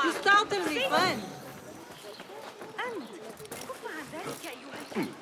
You started me fun. أنت كف عن ذلك أيها الكلب.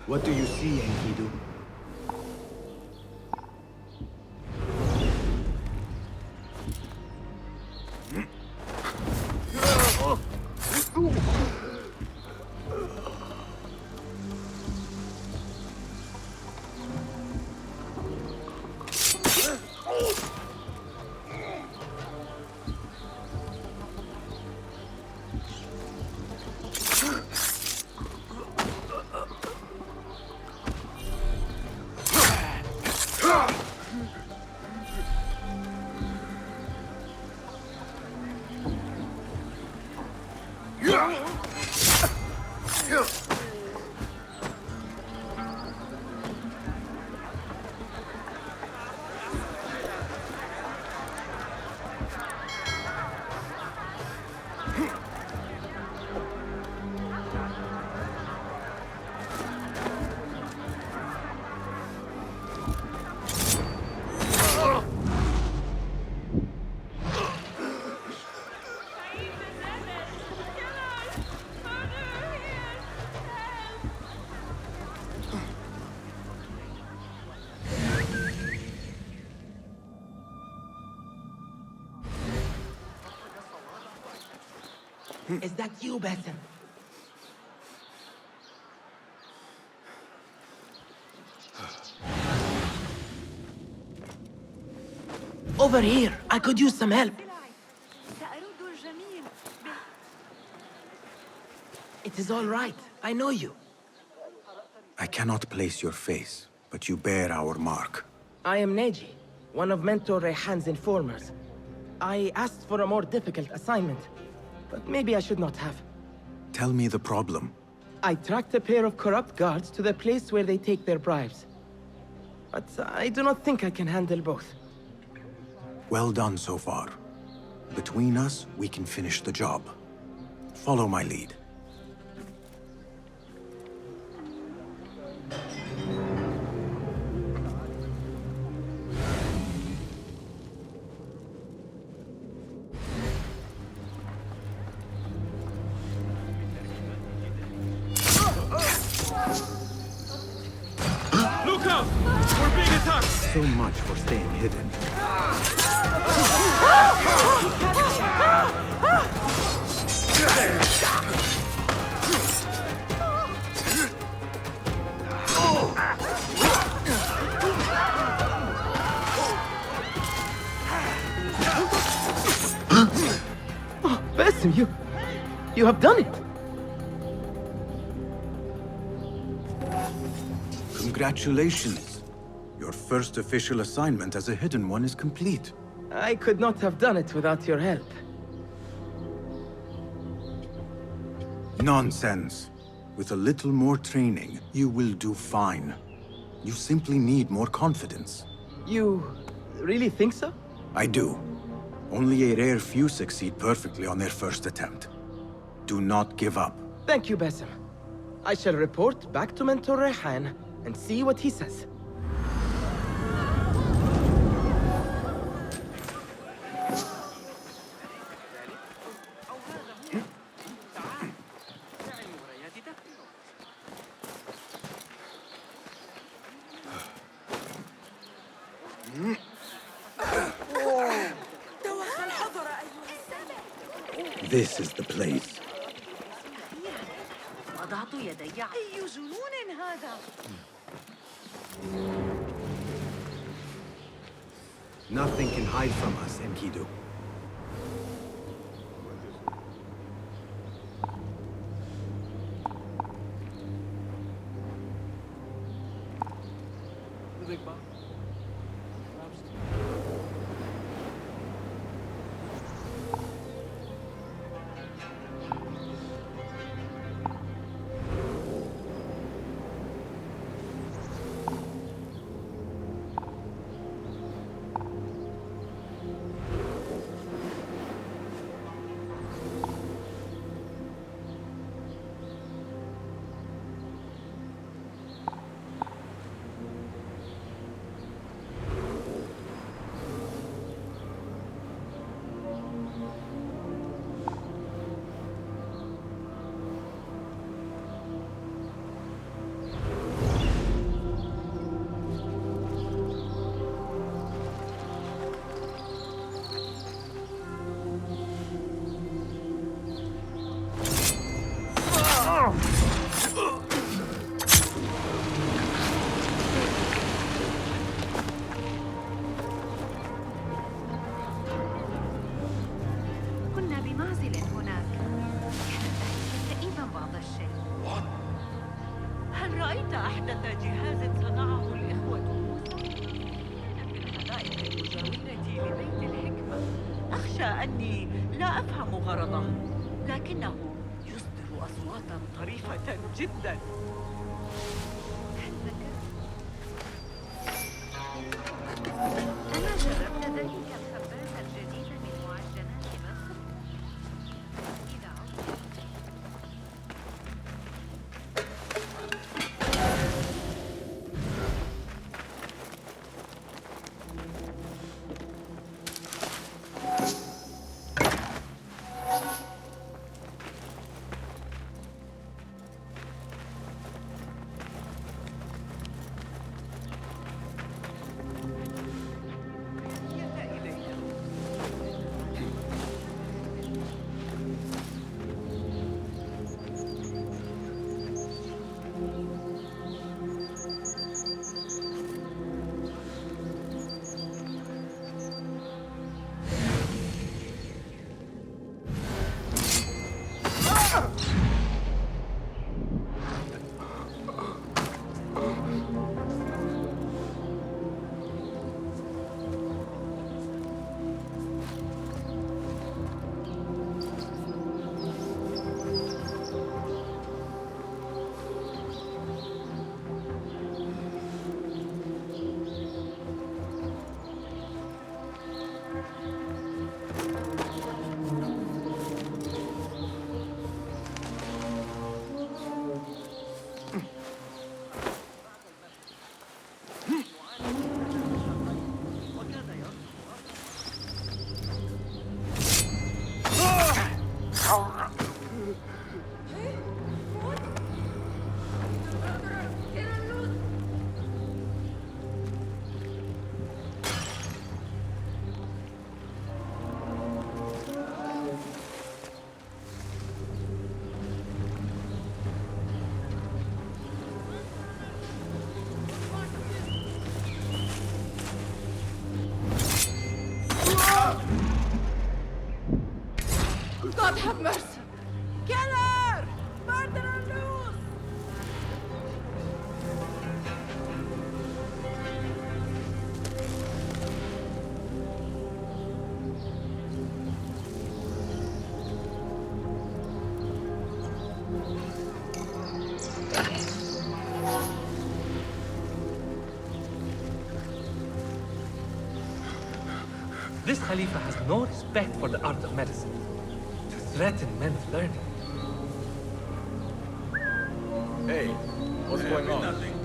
What do you see, Enkidu? Is that you, Basim? Over here. I could use some help. سأرد الجميل. It is all right. I know you. I cannot place your face, but you bear our mark. I am Neji, one of Mentor Rayhan's informers. I asked for a more difficult assignment, but maybe I should not have. Tell me the problem. I tracked a pair of corrupt guards to the place where they take their bribes. But I do not think I can handle both. Well done so far. Between us, we can finish the job. Follow my lead. Look out! We're being attacked! So much for staying hidden. Oh, Basim, you have done it! Congratulations. Your first official assignment as a hidden one is complete. I could not have done it without your help. Nonsense. With a little more training, you will do fine. You simply need more confidence. You really think so? I do. Only a rare few succeed perfectly on their first attempt. Do not give up. Thank you, Basim. I shall report back to Mentor Rayhan and see what he says. This is the place. وضعت يدي. أي جنون هذا؟ Nothing can hide from us, Enkidu. كنا بمعزل هناك. كانت كئيبا بعض الشيء. هل رأيت أحدث جهاز صنعه الإخوة موسى؟ في الحدائق المجاورة لبيت الحكمة. أخشى أني لا أفهم غرضه، لكنه يصدر أصواتا طريفة جدا. أنا جربت ذلك الخباز الجديد من معجنات مصر. إذا عدت God have mercy! Killer! Murderer loose! This Khalifa has no respect for the art of medicine. To threaten men's learning. Hey, what's going on? Nothing.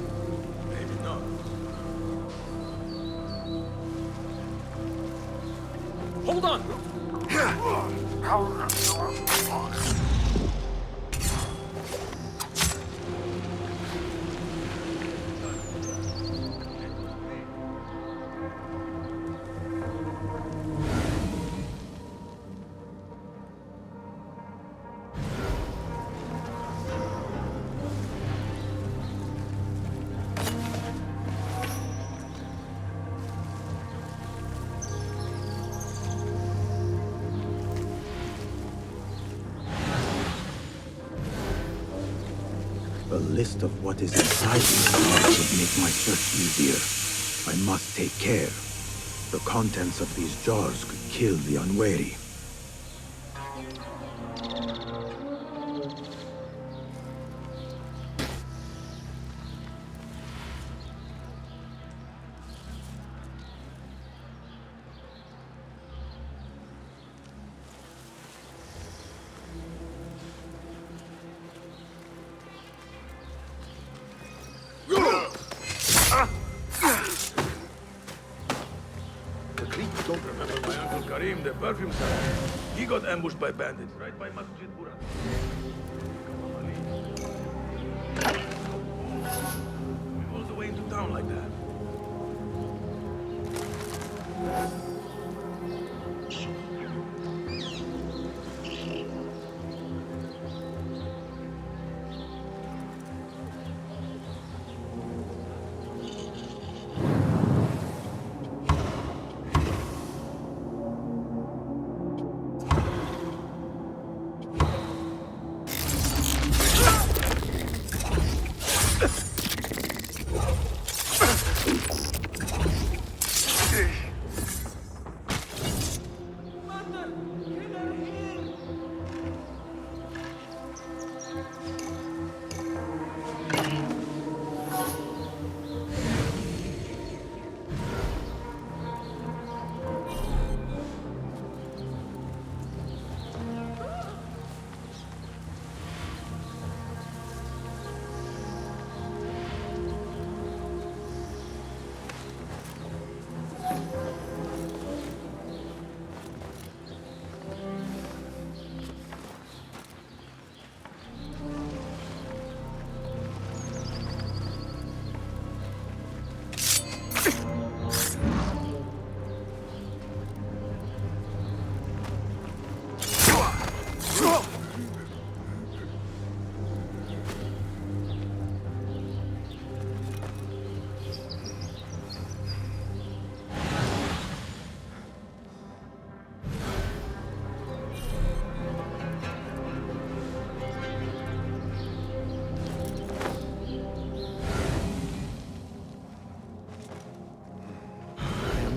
Maybe not. Hold on! A list of what is inside these jars would make my search easier. I must take care. The contents of these jars could kill the unwary. Don't remember my Uncle Karim, the perfume seller. He got ambushed by bandits right by Masjid Buran. We all the way into town like that.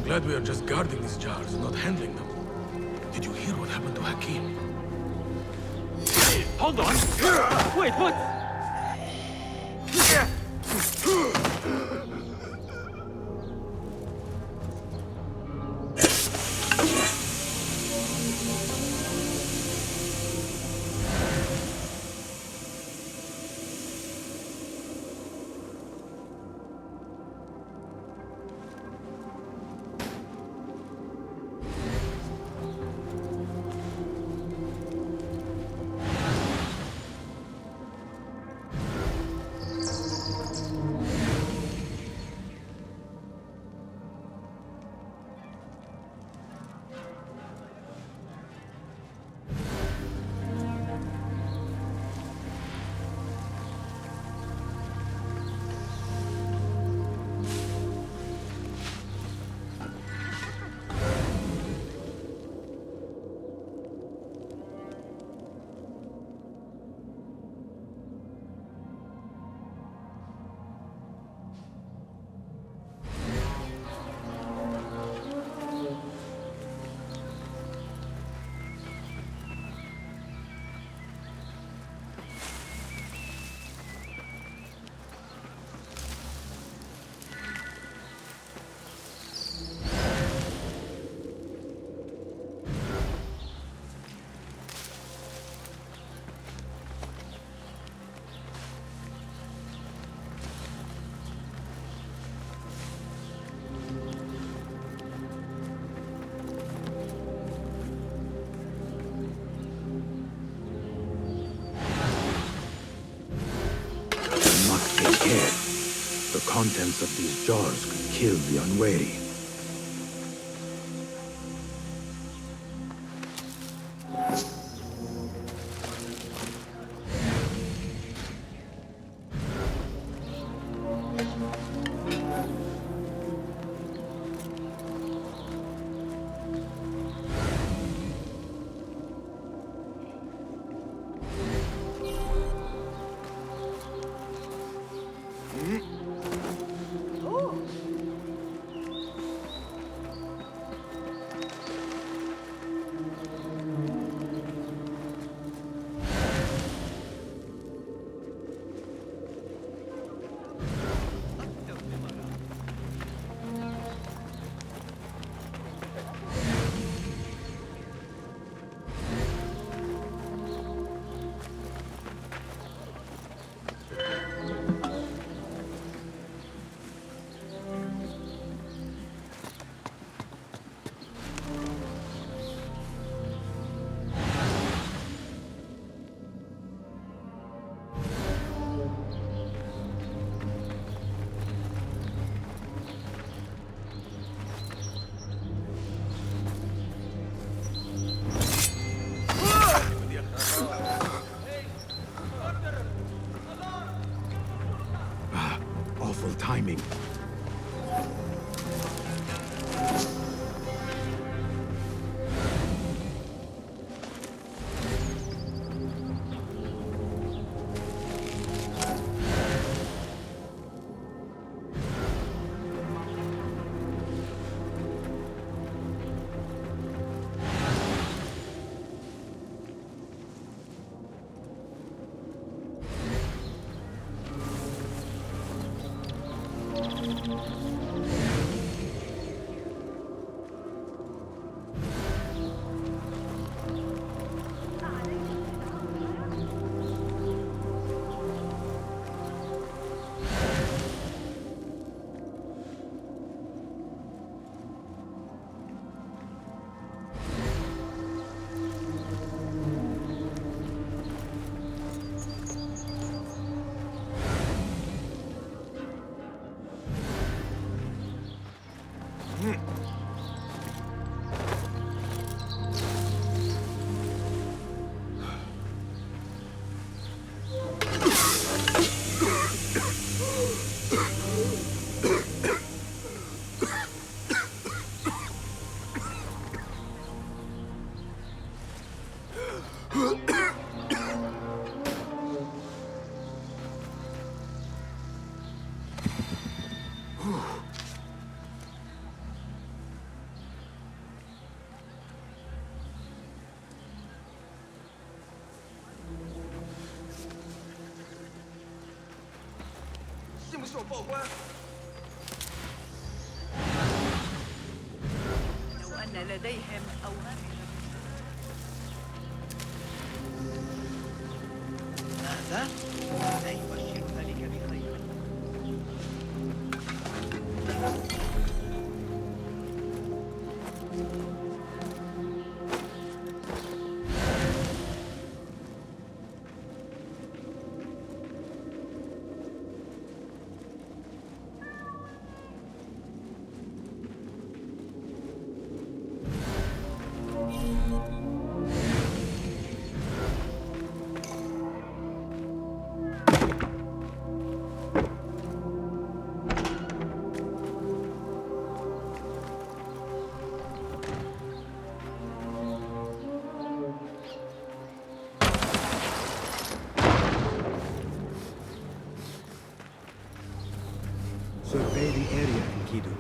Glad we are just guarding these jars, not handling them. Did you hear what happened to Hakim? Hold on! Wait, what? The contents of these jars could kill the unwary. timing. لو أن لديهم أوامر ماذا؟ لا يبشر ذلك بخير. Survey the area, Enkidu.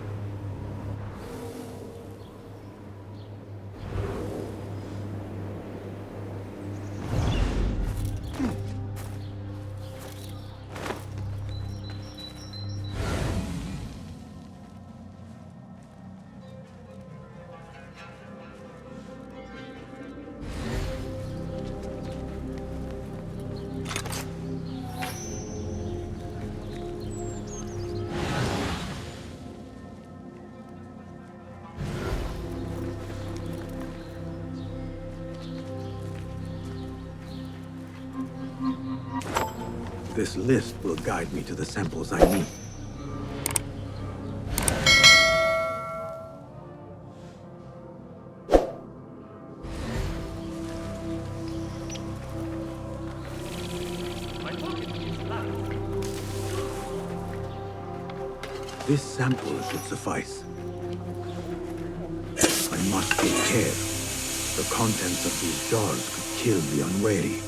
This list will guide me to the samples I need. My pocket is large. This sample should suffice. I must take care. The contents of these jars could kill the unwary.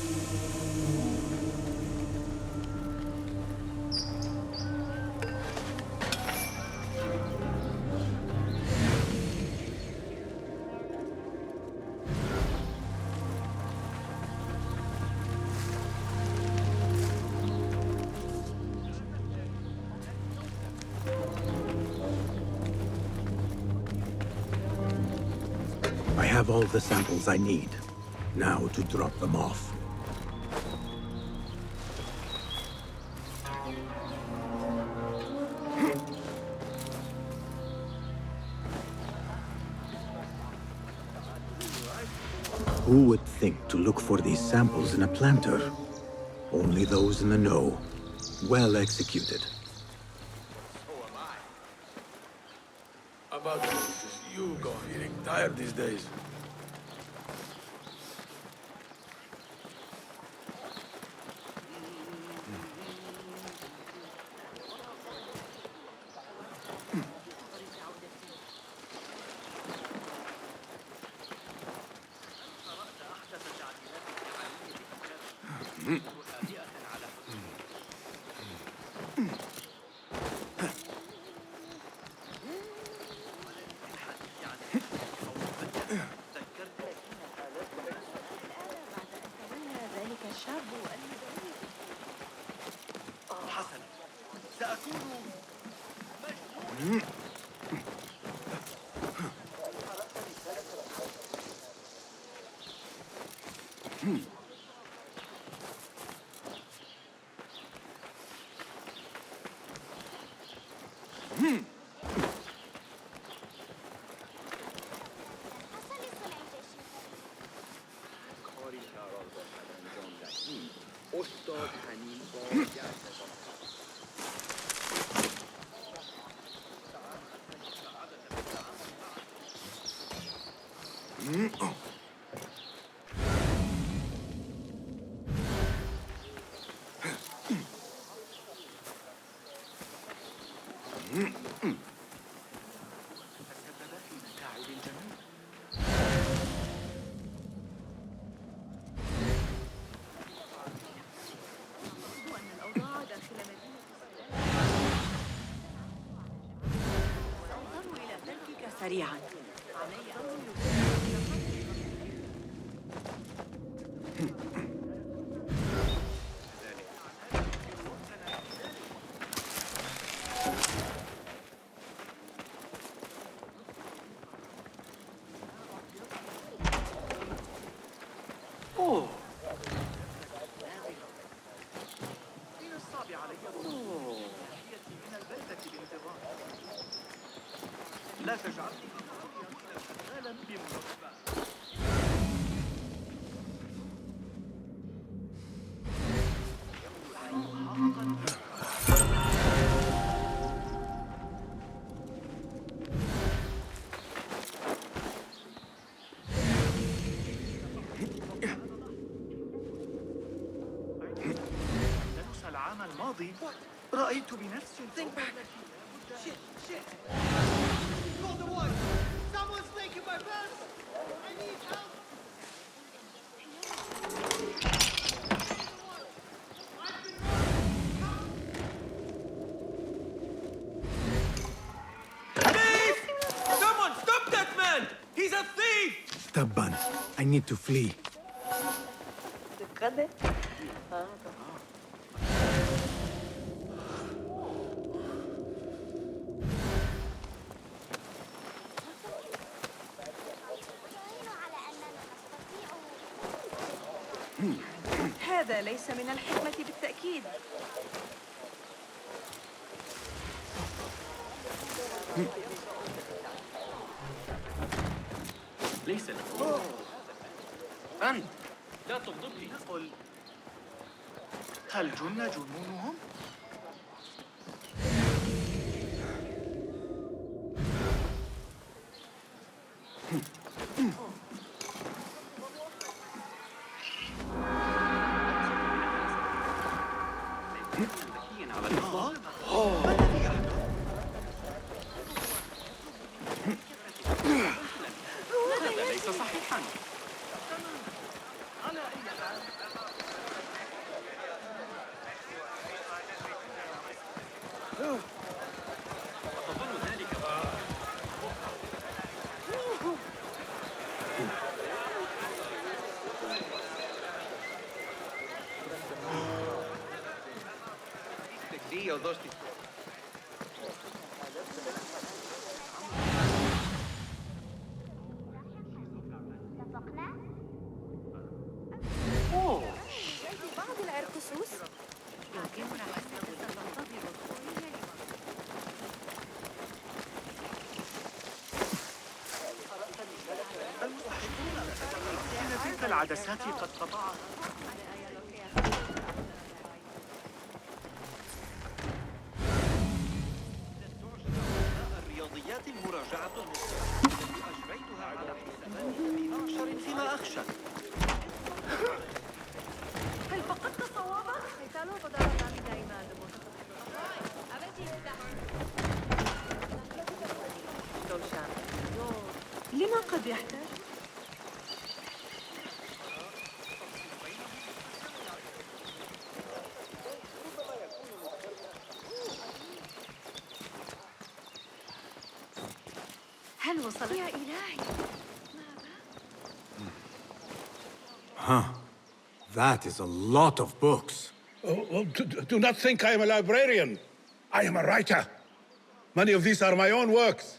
I have all the samples I need. Now to drop them off. Who would think to look for these samples in a planter? Only those in the know. Well executed. So am I. About this, you go feeling tired these days. ذلك الشاب المدني. حسنا، سأكون سريعا. من الصعب علي تحيتي من البلدة بانتظار. لا تجعلني شغالا بمرتبة. أندلس العام الماضي رأيت بنفسي. Someone stop that man! He's a thief! Tabban, I need to flee. هذا ليس من الحكمة بالتأكيد. ليس لك أنت لا تغضبني. قل، هل جن جنونهم؟ هذا ليس صحيحا. على أي حال أتظن ذلك بعض العرقسوس. يمكننا حسناً تنتظر الخروج إن تلك العدسات قد قطعت. الرياضيات المراجعة التي أجريتها على حساباتي بأكثر فيما أخشى. هل فقدت صوابك؟ لما قد يحتاج؟ وصلت؟ يا إلهي. That is a lot of books. Do not think I am a librarian. I am a writer. Many of these are my own works.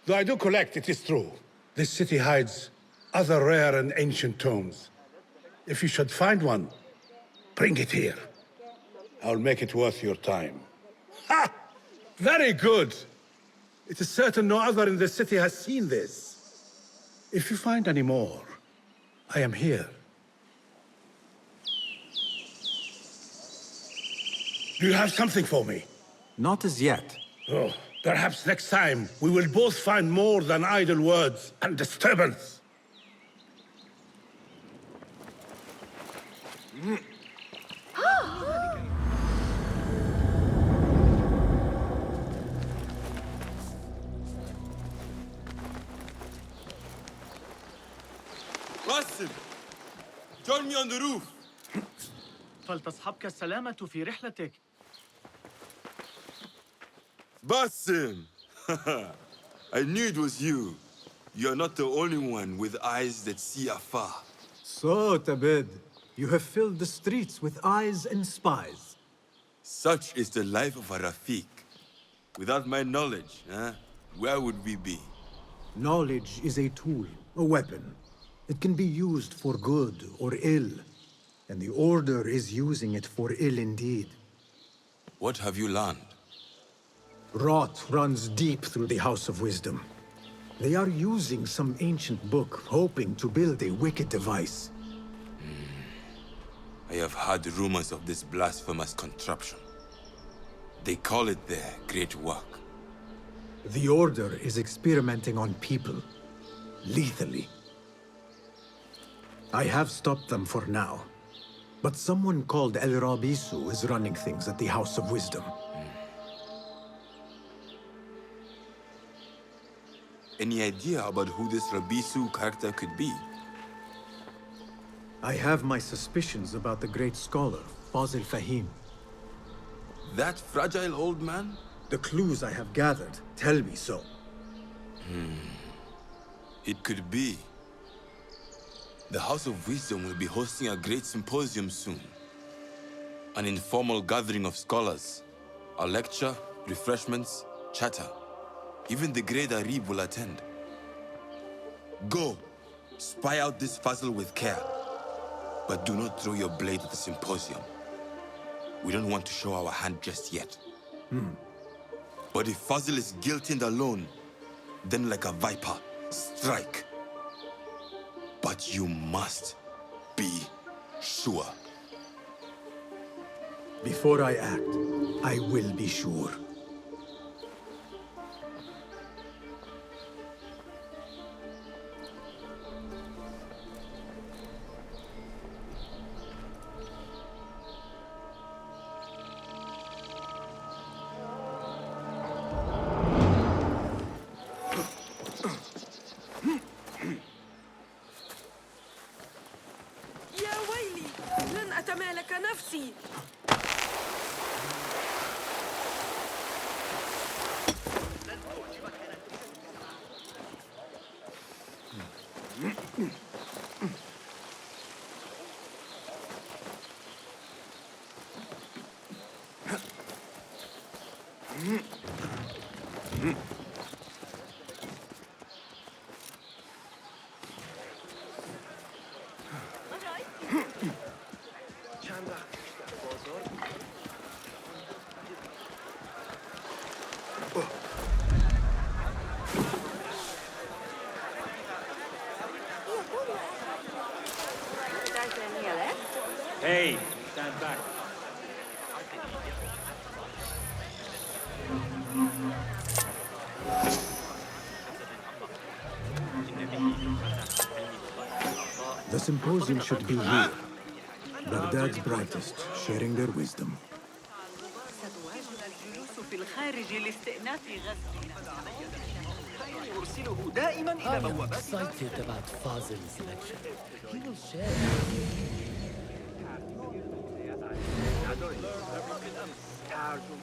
Though I do collect, it is true. This city hides other rare and ancient tomes. If you should find one, bring it here. I'll make it worth your time. Ha! Very good! It is certain no other in the city has seen this. If you find any more, I am here. Do you have something for me? Not as yet. Oh, perhaps next time we will both find more than idle words and disturbance. Basim! Join me on the roof! فلتصحبك السلامة في رحلتك. Basim! I knew it was you. You're not the only one with eyes that see afar. So, Tabid, you have filled the streets with eyes and spies. Such is the life of a Rafiq. Without my knowledge, where would we be? Knowledge is a tool, a weapon. It can be used for good or ill. And the Order is using it for ill indeed. What have you learned? Rot runs deep through the House of Wisdom. They are using some ancient book, hoping to build a wicked device. I have heard rumors of this blasphemous contraption. They call it their great work. The Order is experimenting on people, lethally. I have stopped them for now. But someone called El Rabisu is running things at the House of Wisdom. Any idea about who this Rabisu character could be? I have my suspicions about the great scholar, Fazil Fahim. That fragile old man? The clues I have gathered tell me so. It could be. The House of Wisdom will be hosting a great symposium soon. An informal gathering of scholars. A lecture, refreshments, chatter. Even the great Arib will attend. Go, spy out this Fazil with care. But do not throw your blade at the symposium. We don't want to show our hand just yet. But if Fazil is guilty and alone, then like a viper, strike. But you must be sure. Before I act, I will be sure. يا ويلي، لن أتمالك نفسي. Hey, stand back. The symposium should be here. Baghdad's brightest, sharing their wisdom. ستواجد الجلوس في الخارج لاستئناف غزونا. أرسله دائما إلى بوابات excited about Fazil's lecture. He will share.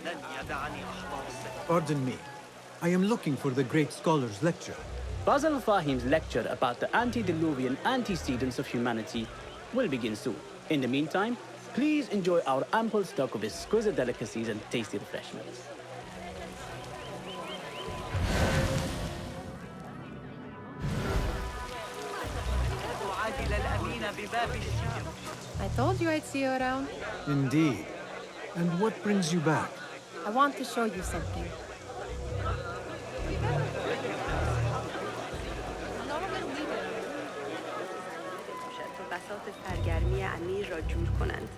لن يدعني أحباط. Pardon me. I am looking for the great scholar's lecture. Basil Fahim's lecture about the antediluvian antecedents of humanity will begin soon. In the meantime, please enjoy our ample stock of exquisite delicacies and tasty refreshments. I told you I'd see you around. Indeed. And what brings you back? I want to show you something. بساط سرگرمی امیر را جور کنند.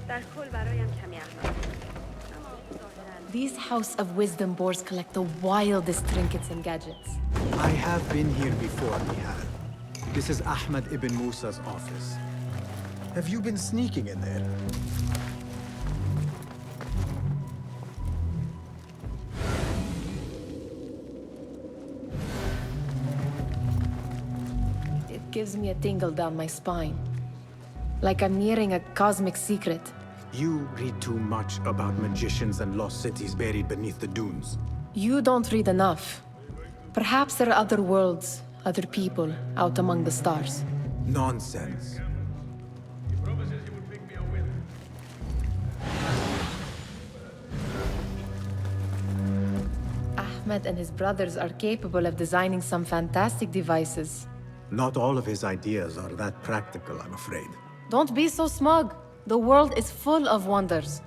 در کل برایم کمی احمد. These House of Wisdom boards collect the wildest trinkets and gadgets. I have been here before, Nihal. This is Ahmed ibn Musa's office. Have you been sneaking in there? It gives me a tingle down my spine. Like I'm nearing a cosmic secret. You read too much about magicians and lost cities buried beneath the dunes. You don't read enough. Perhaps there are other worlds, other people, out among the stars. Nonsense. Ahmed and his brothers are capable of designing some fantastic devices. Not all of his ideas are that practical, I'm afraid. Don't be so smug. The world is full of wonders.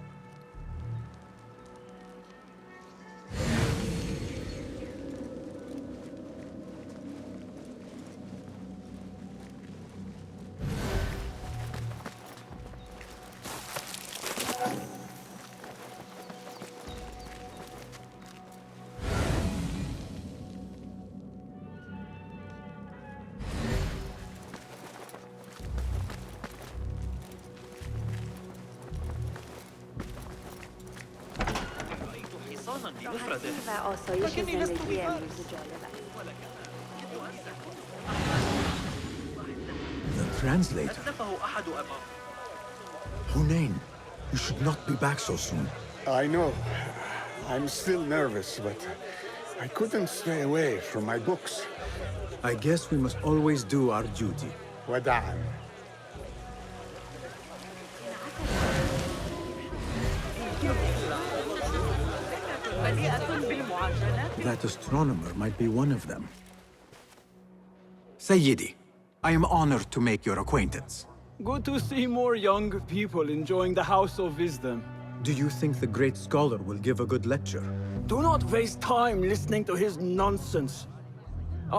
و آسایش زندگی امروز جالب است. The translator. Hunain, you should not be back so soon. I know. I'm still nervous, but I couldn't stay away from my books. I guess we must always do our duty. وداعاً. That astronomer might be one of them. Sayyidi, I am honored to make your acquaintance. Good to see more young people enjoying the House of Wisdom. Do you think the great scholar will give a good lecture? Do not waste time listening to his nonsense.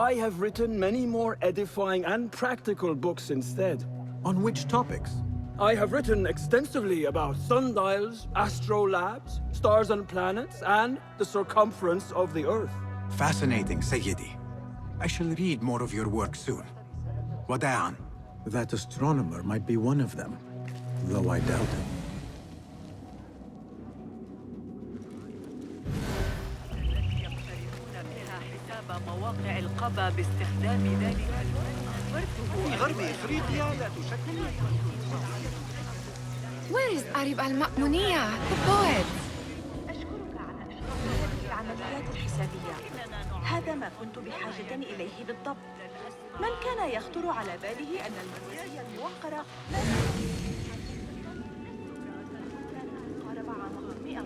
I have written many more edifying and practical books instead. On which topics? I have written extensively about sundials, astrolabes, stars and planets, and the circumference of the Earth. Fascinating, Sayyidi. I shall read more of your work soon. Wada'an. That astronomer might be one of them, though I doubt it. مواقع القبا باستخدام ذلك في غرب إفريقيا لا تشكل. Where is Arib al-Ma'muniya, the poet? أشكرك على نشرك العمليات الحسابية. هذا ما كنت بحاجة إليه بالضبط. من كان يخطر على باله أن المدرسية الموقرة لا قارب عام 500.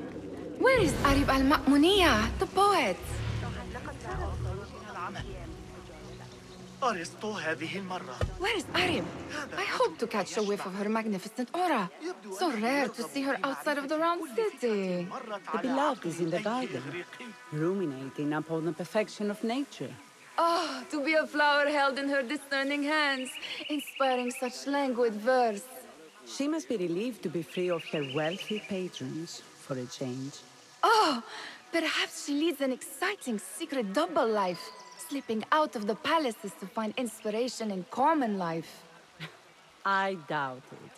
Where is Arib al-Ma'muniya, the poet? أرسطو هذه المرة. Where is Arib? I hope to catch a whiff of her magnificent aura. So rare to see her outside of the round city. The beloved is in the garden, ruminating upon the perfection of nature. Oh, to be a flower held in her discerning hands, inspiring such languid verse. She must be relieved to be free of her wealthy patrons for a change. Oh, perhaps she leads an exciting secret double life, slipping out of the palaces to find inspiration in common life. I doubt it.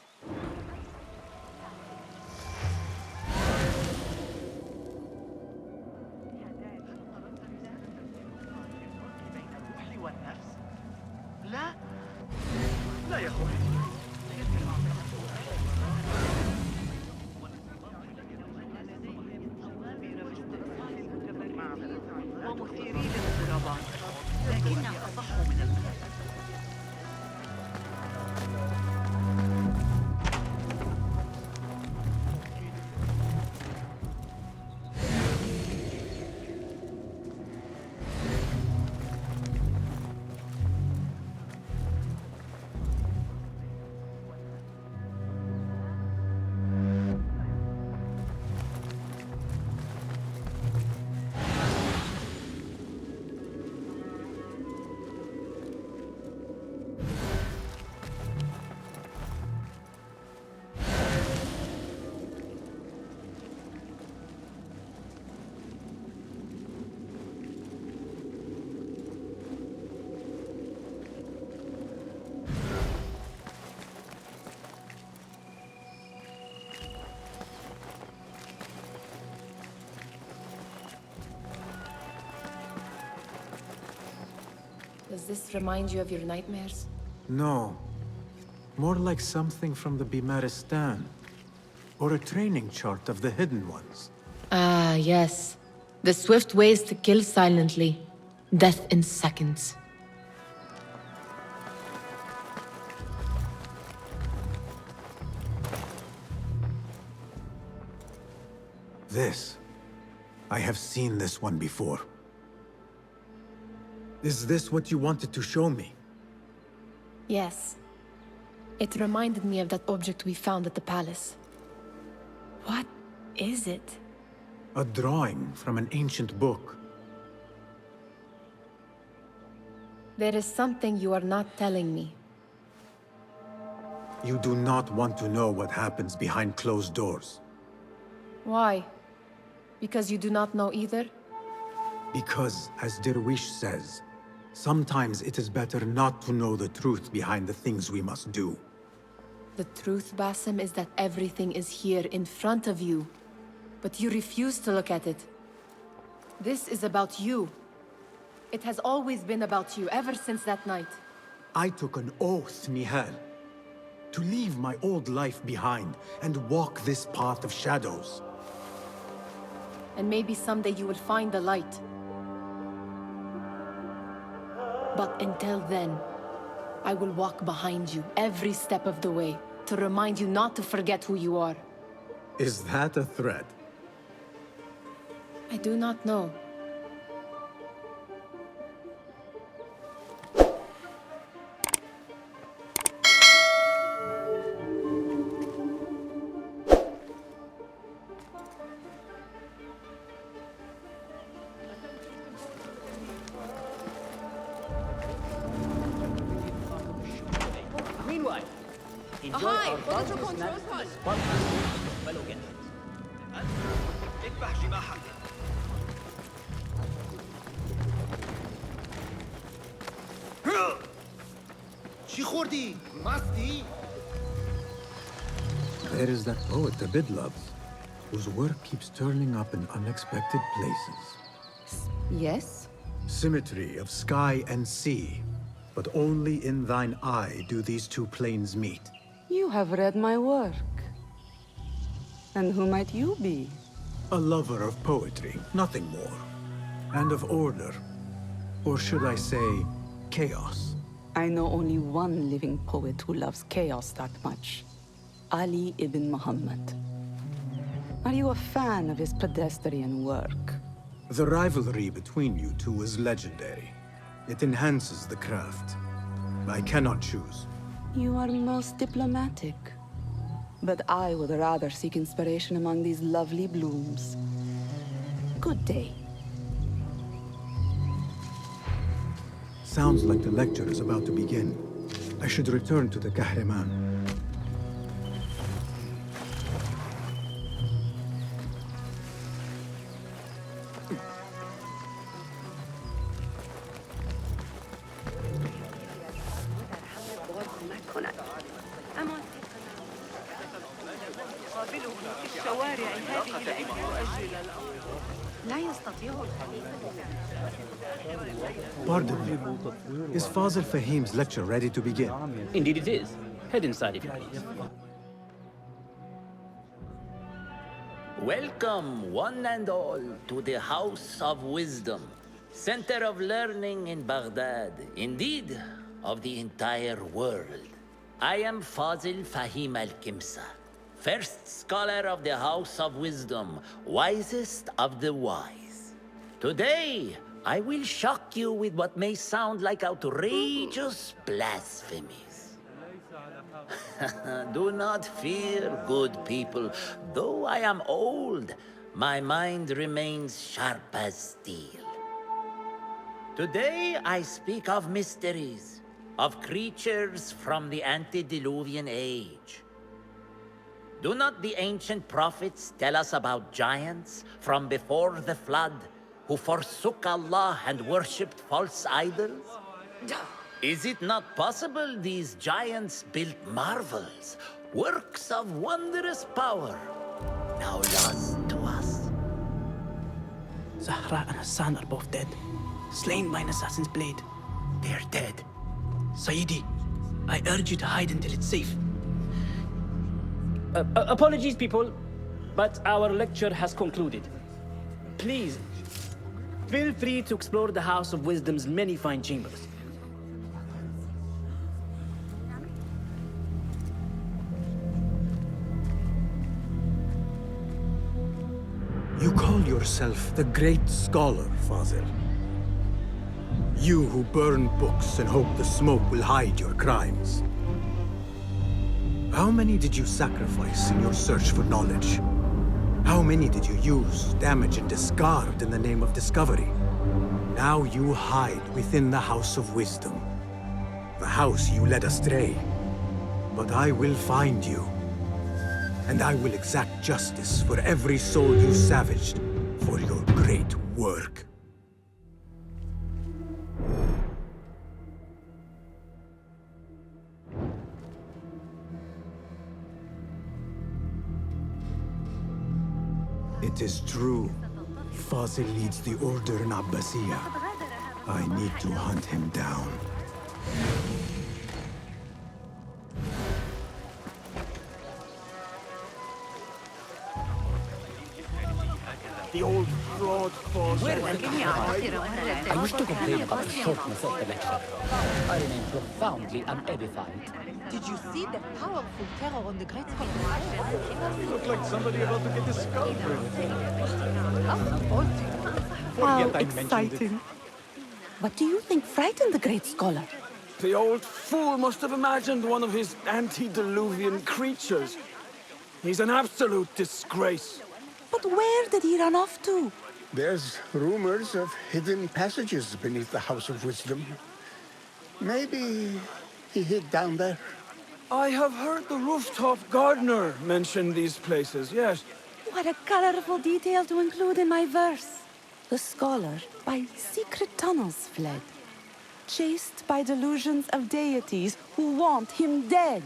لا لا يا أخوي. Does this remind you of your nightmares? No. More like something from the Bimaristan. Or a training chart of the Hidden Ones. Ah, yes. The swift ways to kill silently. Death in seconds. This. I have seen this one before. Is this what you wanted to show me? Yes. It reminded me of that object we found at the palace. What is it? A drawing from an ancient book. There is something you are not telling me. You do not want to know what happens behind closed doors. Why? Because you do not know either? Because, as Derwish says, sometimes it is better not to know the truth behind the things we must do. The truth, Basim, is that everything is here in front of you. But you refuse to look at it. This is about you. It has always been about you, ever since that night. I took an oath, Nihal, to leave my old life behind and walk this path of shadows. And maybe someday you will find the light. But until then, I will walk behind you every step of the way to remind you not to forget who you are. Is that a threat? I do not know. Meanwhile, enjoy Ahoy! our Quantum bounty control snacks pod. and sponsored fellow guests. اذبح جماحك. چی خوردی؟ مستی؟ There is that poet Abid loves, whose work keeps turning up in unexpected places. Yes? Symmetry of sky and sea, but only in thine eye do these two planes meet. You have read my work. And who might you be? A lover of poetry, nothing more. And of order. Or should I say, chaos. I know only one living poet who loves chaos that much. Ali ibn Muhammad. Are you a fan of his pedestrian work? The rivalry between you two is legendary. It enhances the craft. I cannot choose. You are most diplomatic. But I would rather seek inspiration among these lovely blooms. Good day. Sounds like the lecture is about to begin. I should return to the Kahraman. Pardon me. Is Fazil Fahim's lecture ready to begin? Indeed it is. Head inside if you please. Welcome, one and all, to the House of Wisdom, center of learning in Baghdad, indeed, of the entire world. I am Fazil Fahim al-Kimsa, first scholar of the House of Wisdom, wisest of the wise. Today, I will shock you with what may sound like outrageous blasphemies. Do not fear, good people. Though I am old, my mind remains sharp as steel. Today I speak of mysteries, of creatures from the antediluvian age. Do not the ancient prophets tell us about giants from before the flood who forsook Allah and worshipped false idols? Is it not possible these giants built marvels, works of wondrous power, now lost to us? Zahra and Hassan are both dead, slain by an assassin's blade. They're dead. Saidi, I urge you to hide until it's safe. Apologies, people, but our lecture has concluded. Please, feel free to explore the House of Wisdom's many fine chambers. You call yourself the great scholar, Fazil. You who burn books and hope the smoke will hide your crimes. How many did you sacrifice in your search for knowledge? How many did you use, damage, and discard in the name of discovery? Now you hide within the House of Wisdom. The house you led astray. But I will find you. And I will exact justice for every soul you savaged for your great work. It is true. Fazil leads the Order in Abbasiyah. I need to hunt him down. The old fraud Fazil. I wish to complain about the shortness of the lecture. I remain profoundly unedified. Did you see the powerful terror on the Great Scholar? You look like somebody about to get discovered. How exciting. What do you think frightened the Great Scholar? The old fool must have imagined one of his antediluvian creatures. He's an absolute disgrace. But where did he run off to? There's rumors of hidden passages beneath the House of Wisdom. Maybe he hid down there. I have heard the rooftop gardener mention these places, yes. What a colorful detail to include in my verse. The scholar by secret tunnels fled, chased by delusions of deities who want him dead.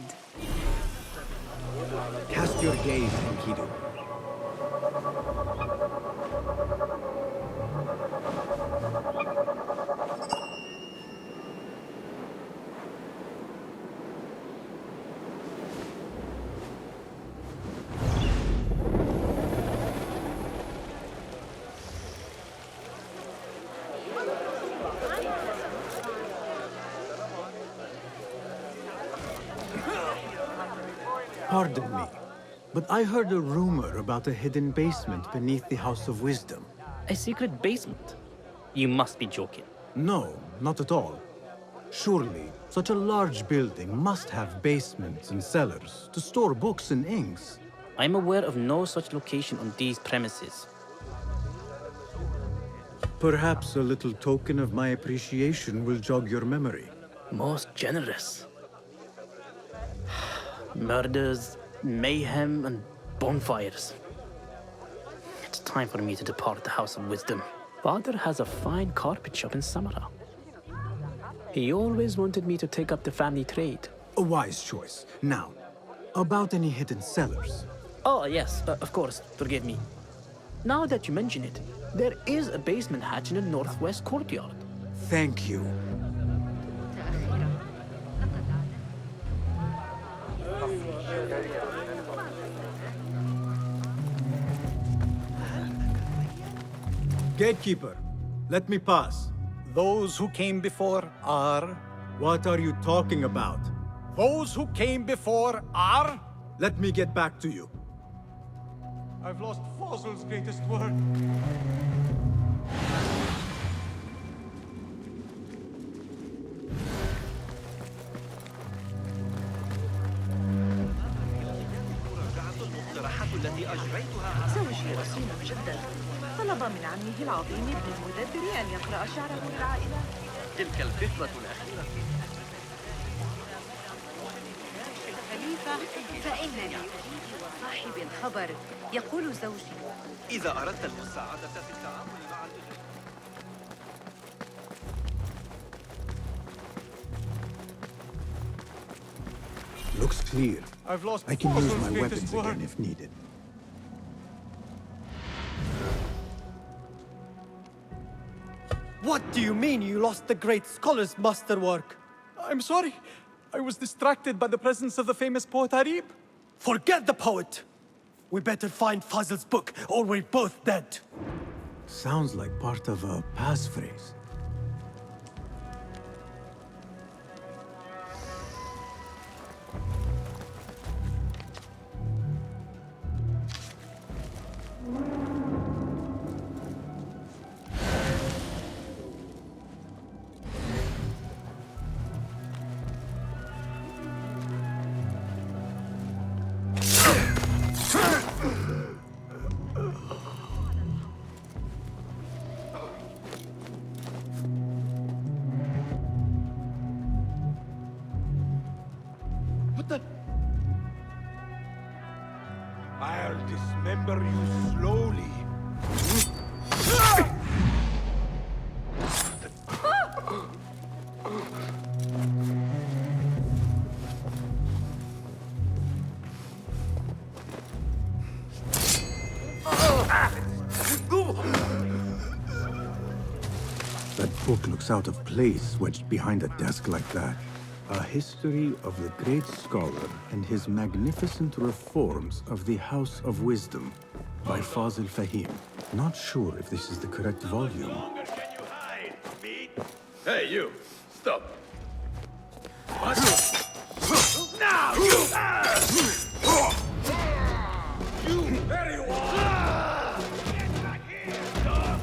Cast your gaze, Enkidu. Pardon me, but I heard a rumor about a hidden basement beneath the House of Wisdom. A secret basement? You must be joking. No, not at all. Surely, such a large building must have basements and cellars to store books and inks. I'm aware of no such location on these premises. Perhaps a little token of my appreciation will jog your memory. Most generous. Murders, mayhem, and bonfires. It's time for me to depart the House of Wisdom. Father has a fine carpet shop in Samara. He always wanted me to take up the family trade. A wise choice. Now, about any hidden cellars? Oh, yes, of course, forgive me. Now that you mention it, there is a basement hatch in the northwest courtyard. Thank you. Gatekeeper, let me pass. Those who came before are... What are you talking about? Those who came before are... Let me get back to you. I've lost Fazil's greatest work. زوجي رصين جدا. طلب من عمه العظيم ابن المدبر أن يقرأ شعره للعائلة. تلك الفترة الأخيرة الخليفة فإنني أجيب وصاحب الخبر يقول زوجي إذا أردت المساعدة في التعامل مع Looks clear. I've lost I can use Fazil's my greatest weapons work. again if needed. What do you mean you lost the great scholar's masterwork? I'm sorry. I was distracted by the presence of the famous poet Arib. Forget the poet! We better find Fazl's book, or we're both dead. Sounds like part of a passphrase. I'll dismember you slowly. That book looks out of place wedged behind a desk like that. A history of the great scholar and his magnificent reforms of the House of Wisdom by Fazl Fahim. Not sure if this is the correct volume. Hey, you! Stop! What? Now! You very well! Get back here, dog!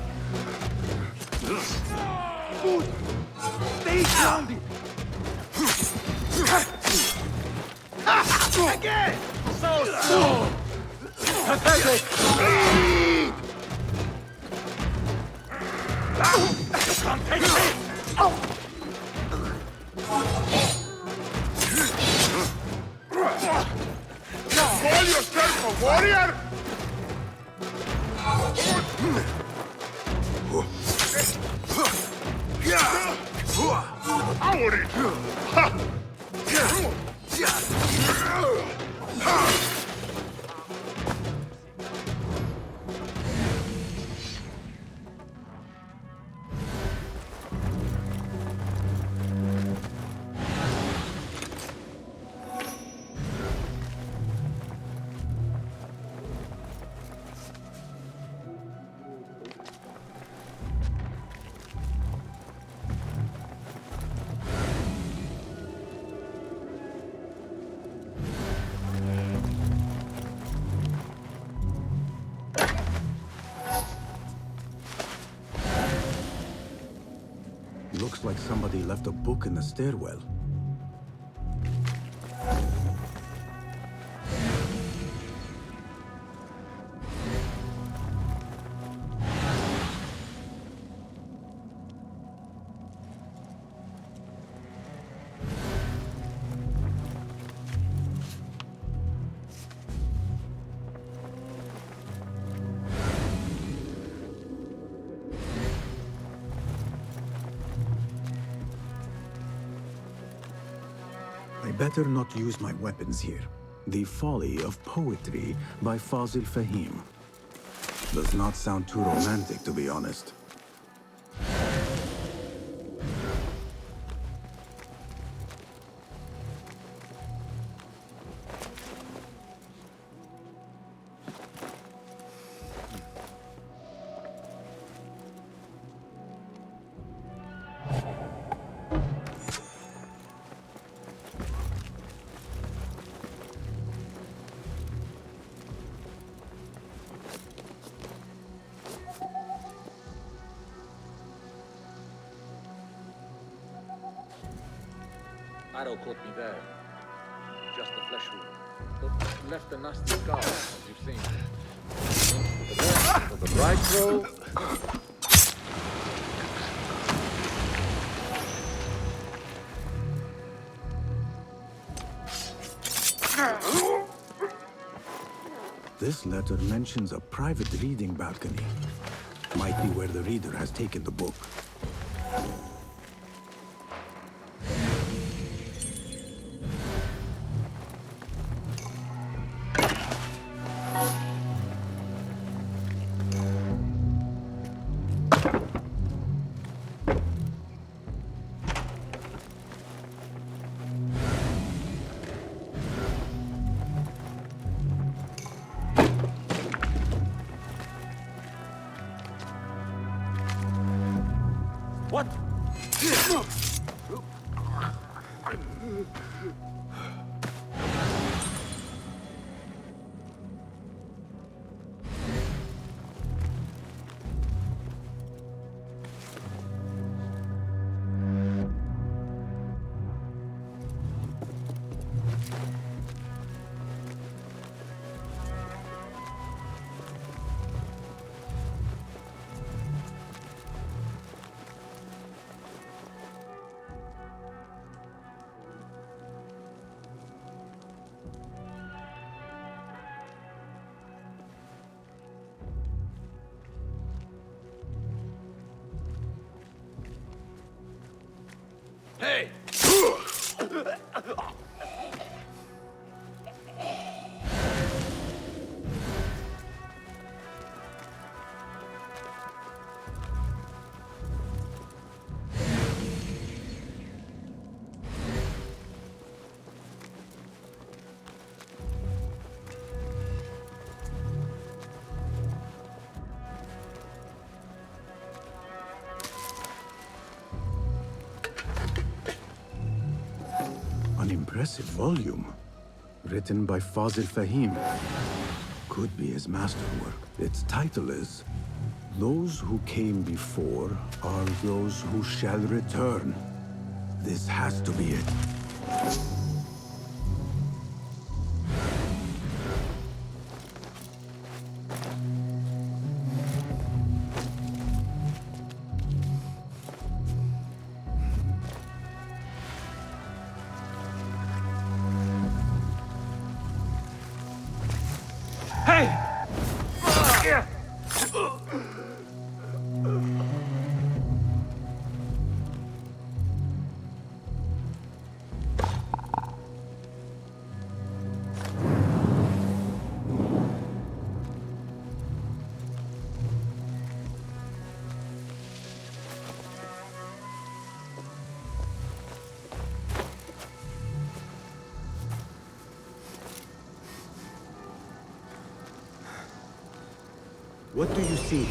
Stay grounded! Again! So slow! Pathetic! You can't take me! Call yourself a warrior? Looks like somebody left a book in the stairwell. I better not use my weapons here. The Folly of Poetry by Fazl Fahim. Does not sound too romantic, to be honest. Arrow caught me there. Just a flesh wound. But left a nasty scar, as you've seen. The rest of the bright throw. This letter mentions a private reading balcony. Might be where the reader has taken the book. Hey! An impressive volume, written by Fazil Fahim. Could be his masterwork. Its title is, "Those who came before are those who shall return." This has to be it. What do you see?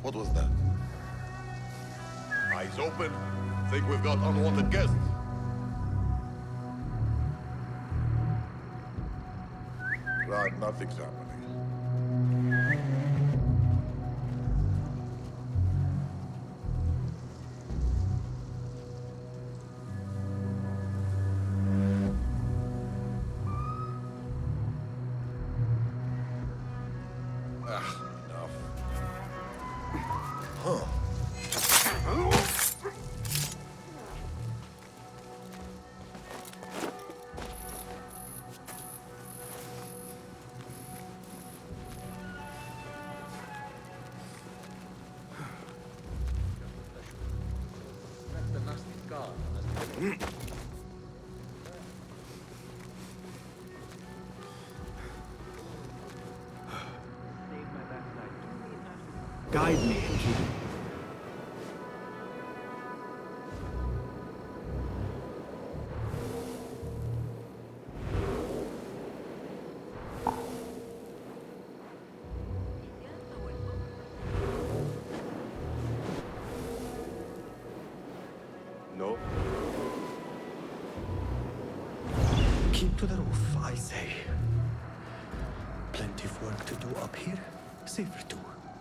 What was that? Eyes open. Think we've got unwanted guests. Right, nothing's happening. Enough. Huh. That's the nasty scar on his Guide me, Enkidu. No. Keep to the roof, I say. Plenty of work to do up here. Safer too.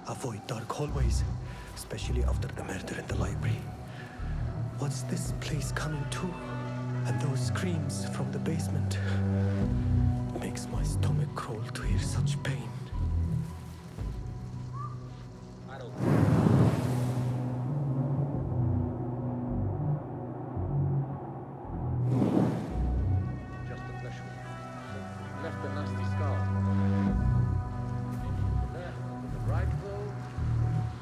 Avoid dark hallways, especially after the murder in the library. What's this place coming to? And those screams from the basement. It makes my stomach crawl to hear such pain. Just a flesh wound. But left a nasty scar. Maybe to the left, to the right though.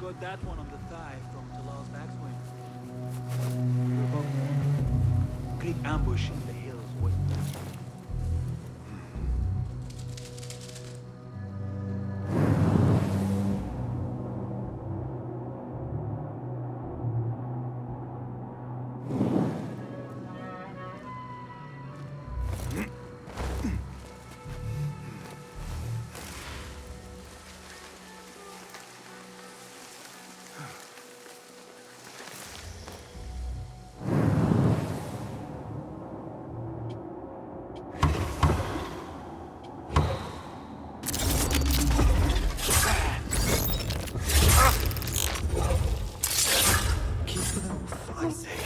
Got that one on the thigh from Talal's backswing. Great ambush in the hills waiting. Keep to the roof, I say.